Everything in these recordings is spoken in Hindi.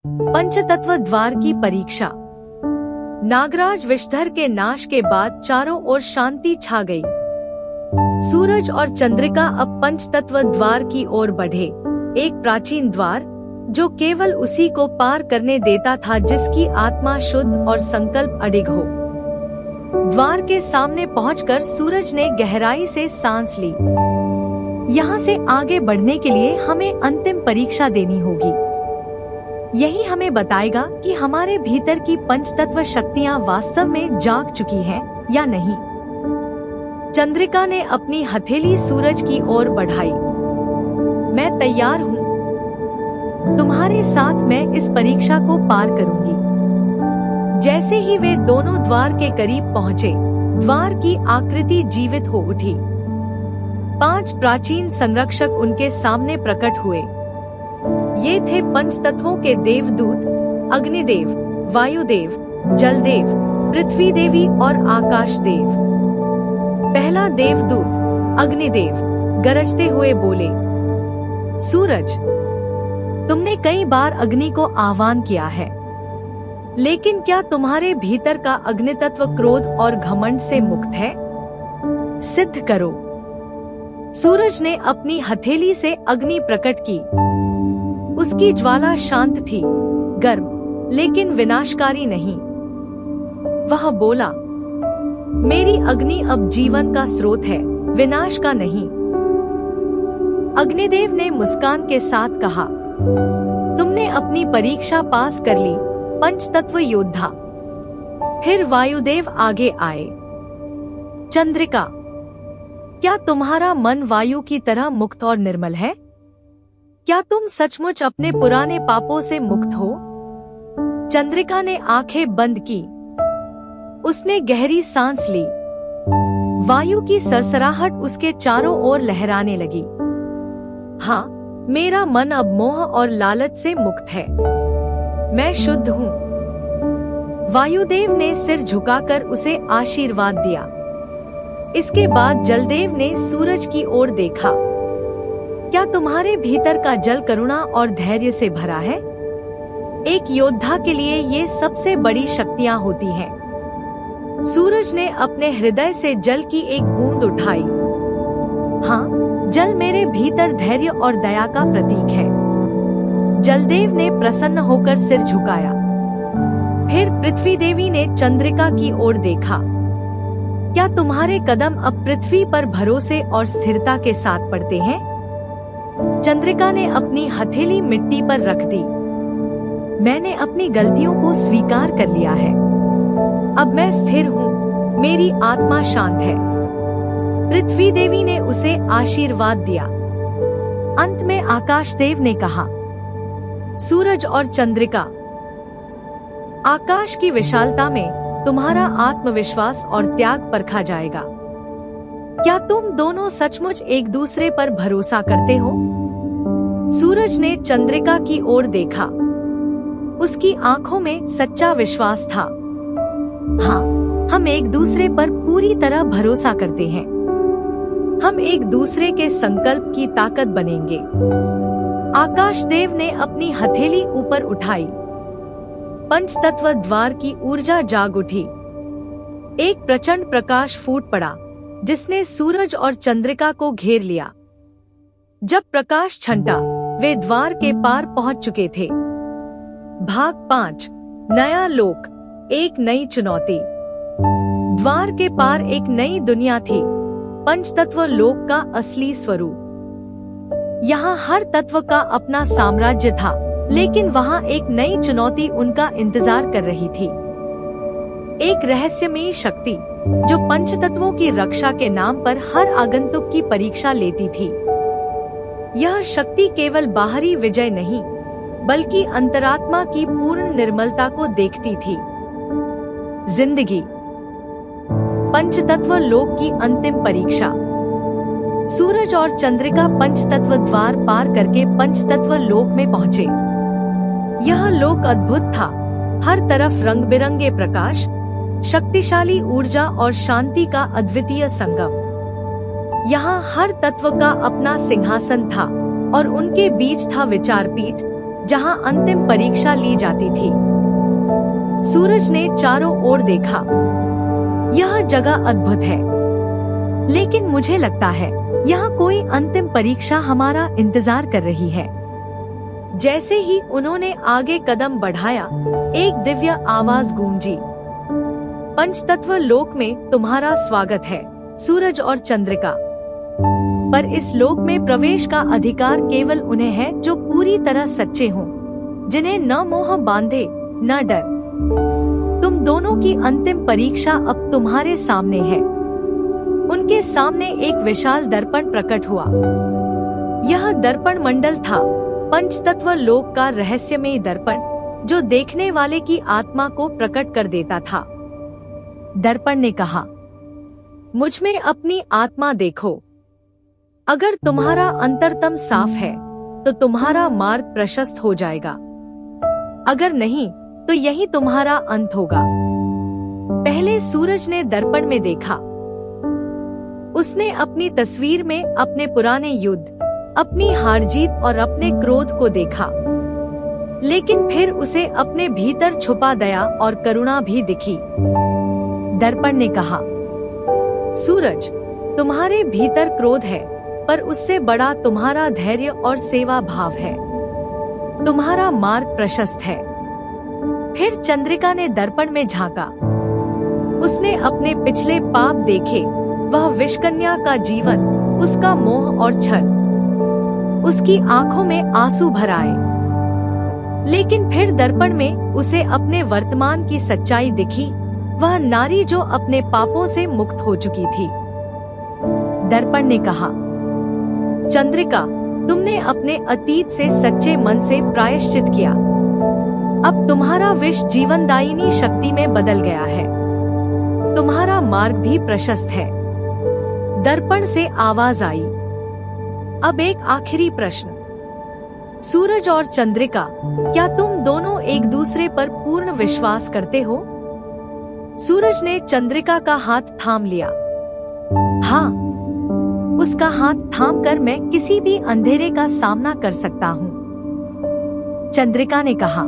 पंचतत्व द्वार की परीक्षा। नागराज विषधर के नाश के बाद चारों ओर शांति छा गई। सूरज और चंद्रिका अब पंचतत्व द्वार की ओर बढ़े। एक प्राचीन द्वार जो केवल उसी को पार करने देता था जिसकी आत्मा शुद्ध और संकल्प अडिग हो। द्वार के सामने पहुंचकर सूरज ने गहराई से सांस ली। यहाँ से आगे बढ़ने के लिए हमें अंतिम परीक्षा देनी होगी। यही हमें बताएगा कि हमारे भीतर की पंचतत्व शक्तियाँ वास्तव में जाग चुकी हैं या नहीं। चंद्रिका ने अपनी हथेली सूरज की ओर बढ़ाई। मैं तैयार हूँ। तुम्हारे साथ मैं इस परीक्षा को पार करूंगी। जैसे ही वे दोनों द्वार के करीब पहुँचे, द्वार की आकृति जीवित हो उठी। 5 प्राचीन संरक्षक उनके सामने प्रकट हुए। ये थे पंचतत्वों के देवदूत, अग्निदेव, वायुदेव, जलदेव, पृथ्वी देवी और आकाश देव। पहला देवदूत अग्निदेव गरजते हुए बोले, सूरज, तुमने कई बार अग्नि को आह्वान किया है, लेकिन क्या तुम्हारे भीतर का अग्नितत्व क्रोध और घमंड से मुक्त है? सिद्ध करो। सूरज ने अपनी हथेली से अग्नि प्रकट की। उसकी ज्वाला शांत थी, गर्म लेकिन विनाशकारी नहीं। वह बोला, मेरी अग्नि अब जीवन का स्रोत है, विनाश का नहीं। अग्निदेव ने मुस्कान के साथ कहा, तुमने अपनी परीक्षा पास कर ली, पंचतत्व योद्धा। फिर वायुदेव आगे आए। चंद्रिका, क्या तुम्हारा मन वायु की तरह मुक्त और निर्मल है? क्या तुम सचमुच अपने पुराने पापों से मुक्त हो? चंद्रिका ने आंखें बंद की। उसने गहरी सांस ली। वायु की सरसराहट उसके चारों ओर लहराने लगी। हाँ, मेरा मन अब मोह और लालच से मुक्त है। मैं शुद्ध हूँ। वायुदेव ने सिर झुकाकर उसे आशीर्वाद दिया। इसके बाद जलदेव ने सूरज की ओर देखा। क्या तुम्हारे भीतर का जल करुणा और धैर्य से भरा है? एक योद्धा के लिए ये सबसे बड़ी शक्तियाँ होती हैं। सूरज ने अपने हृदय से जल की एक बूंद उठाई। हाँ, जल मेरे भीतर धैर्य और दया का प्रतीक है। जलदेव ने प्रसन्न होकर सिर झुकाया। फिर पृथ्वी देवी ने चंद्रिका की ओर देखा। क्या तुम्हारे कदम अब पृथ्वी पर भरोसे और स्थिरता के साथ पड़ते हैं? चंद्रिका ने अपनी हथेली मिट्टी पर रख दी। मैंने अपनी गलतियों को स्वीकार कर लिया है। अब मैं स्थिर हूँ, मेरी आत्मा शांत है। पृथ्वी देवी ने उसे आशीर्वाद दिया। अंत में आकाश देव ने कहा, सूरज और चंद्रिका, आकाश की विशालता में तुम्हारा आत्मविश्वास और त्याग परखा जाएगा। क्या तुम दोनों सचमुच एक दूसरे पर भरोसा करते हो? सूरज ने चंद्रिका की ओर देखा। उसकी आंखों में सच्चा विश्वास था। हाँ, हम एक दूसरे पर पूरी तरह भरोसा करते हैं। हम एक दूसरे के संकल्प की ताकत बनेंगे। आकाश देव ने अपनी हथेली ऊपर उठाई। पंचतत्व द्वार की ऊर्जा जाग उठी। एक प्रचंड प्रकाश फूट पड़ा, जिसने सूरज और चंद्रिका को घेर लिया। जब प्रकाश छंटा, वे द्वार के पार पहुंच चुके थे। भाग 5, नया लोक, एक नई चुनौती। द्वार के पार एक नई दुनिया थी, पंचतत्व लोक का असली स्वरूप। यहाँ हर तत्व का अपना साम्राज्य था, लेकिन वहाँ एक नई चुनौती उनका इंतजार कर रही थी। एक रहस्यमयी शक्ति जो पंचतत्वों की रक्षा के नाम पर हर आगंतुक की परीक्षा लेती थी। यह शक्ति केवल बाहरी विजय नहीं, बल्कि अंतरात्मा की पूर्ण निर्मलता को देखती थी। जिंदगी, पंचतत्व लोक की अंतिम परीक्षा। सूरज और चंद्रिका पंचतत्व द्वार पार करके पंचतत्व लोक में पहुँचे। यह लोक अद्भुत था। हर तरफ रंग बिरंगे प्रकाश, शक्तिशाली ऊर्जा और शांति का अद्वितीय संगम। यहाँ हर तत्व का अपना सिंहासन था और उनके बीच था विचारपीठ, जहां अंतिम परीक्षा ली जाती थी। सूरज ने चारों ओर देखा। यह जगह अद्भुत है, लेकिन मुझे लगता है यहाँ कोई अंतिम परीक्षा हमारा इंतजार कर रही है। जैसे ही उन्होंने आगे कदम बढ़ाया, एक दिव्य आवाज गूंजी, पंचतत्व लोक में तुम्हारा स्वागत है, सूरज और चंद्रिका। पर इस लोक में प्रवेश का अधिकार केवल उन्हें है जो पूरी तरह सच्चे हों, जिन्हें न मोह बांधे न डर। तुम दोनों की अंतिम परीक्षा अब तुम्हारे सामने है। उनके सामने एक विशाल दर्पण प्रकट हुआ। यह दर्पण मंडल था, पंचतत्व लोक का रहस्यमय दर्पण, जो देखने वाले की आत्मा को प्रकट कर देता था। दर्पण ने कहा, मुझ में अपनी आत्मा देखो। अगर तुम्हारा अंतरतम साफ है तो तुम्हारा मार्ग प्रशस्त हो जाएगा, अगर नहीं तो यही तुम्हारा अंत होगा। पहले सूरज ने दर्पण में देखा। उसने अपनी तस्वीर में अपने पुराने युद्ध, अपनी हार जीत और अपने क्रोध को देखा। लेकिन फिर उसे अपने भीतर छुपा दया और करुणा भी दिखी। दर्पण ने कहा, सूरज, तुम्हारे भीतर क्रोध है, पर उससे बड़ा तुम्हारा धैर्य और सेवा भाव है। तुम्हारा मार्ग प्रशस्त है। फिर चंद्रिका ने दर्पण में झांका। उसने अपने पिछले पाप देखे, वह विषकन्या का जीवन, उसका मोह और छल। उसकी आंखों में आंसू भर आए। लेकिन फिर दर्पण में उसे अपने वर्तमान की सच्चाई दिखी, वह नारी जो अपने पापों से मुक्त हो चुकी थी। दर्पण ने कहा, चंद्रिका, तुमने अपने अतीत से सच्चे मन से प्रायश्चित किया। अब तुम्हारा विष जीवनदायिनी शक्ति में बदल गया है। तुम्हारा मार्ग भी प्रशस्त है। दर्पण से आवाज आई, अब एक आखिरी प्रश्न। सूरज और चंद्रिका, क्या तुम दोनों एक दूसरे पर पूर्ण विश्वास करते हो? सूरज ने चंद्रिका का हाथ थाम लिया। हाँ, उसका हाथ थामकर मैं किसी भी अंधेरे का सामना कर सकता हूँ, चंद्रिका ने कहा।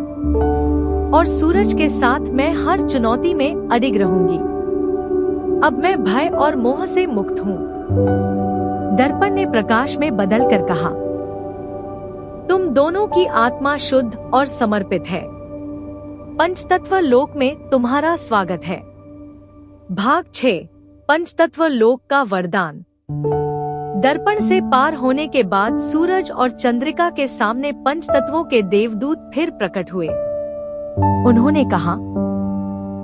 और सूरज के साथ मैं हर चुनौती में अडिग रहूंगी। अब मैं भय और मोह से मुक्त हूँ, दर्पण ने प्रकाश में बदलकर कहा। तुम दोनों की आत्मा शुद्ध और समर्पित है। पंचतत्व लोक में तुम्हारा स्वागत है। भाग 6, पंचतत्व लोक का वरदान। दर्पण से पार होने के बाद सूरज और चंद्रिका के सामने पंचतत्वों के देवदूत फिर प्रकट हुए। उन्होंने कहा,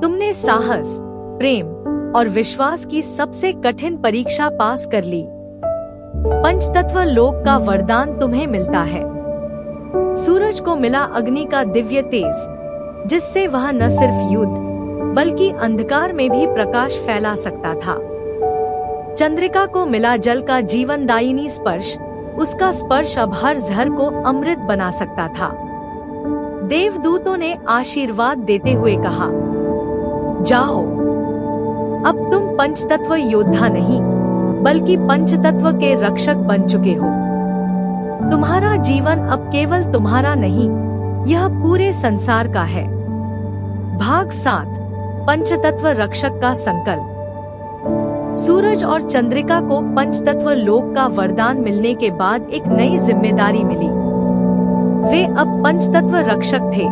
तुमने साहस, प्रेम और विश्वास की सबसे कठिन परीक्षा पास कर ली। पंचतत्व लोक का वरदान तुम्हें मिलता है। सूरज को मिला अग्नि का दिव्य तेज, जिससे वह न सिर्फ युद्ध बल्कि अंधकार में भी प्रकाश फैला सकता था। चंद्रिका को मिला जल का जीवनदायिनी स्पर्श, उसका स्पर्श अब हर जहर को अमृत बना सकता था। देवदूतों ने आशीर्वाद देते हुए कहा, जाओ, अब तुम पंचतत्व योद्धा नहीं बल्कि पंचतत्व के रक्षक बन चुके हो। तुम्हारा जीवन अब केवल तुम्हारा नहीं, यह पूरे संसार का है। भाग 7, पंचतत्व रक्षक का संकल्प। सूरज और चंद्रिका को पंचतत्व लोक का वरदान मिलने के बाद एक नई जिम्मेदारी मिली। वे अब पंचतत्व रक्षक थे।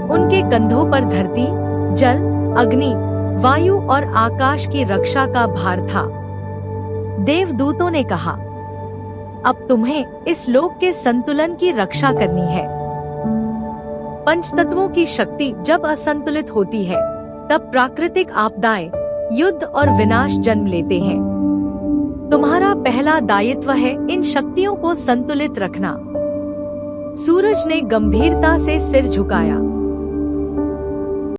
उनके कंधों पर धरती, जल, अग्नि, वायु और आकाश की रक्षा का भार था। देवदूतों ने कहा, अब तुम्हें इस लोक के संतुलन की रक्षा करनी है। पंचतत्वों की शक्ति जब असंतुलित होती है, तब प्राकृतिक आपदाएं, युद्ध और विनाश जन्म लेते हैं। तुम्हारा पहला दायित्व है इन शक्तियों को संतुलित रखना। सूरज ने गंभीरता से सिर झुकाया।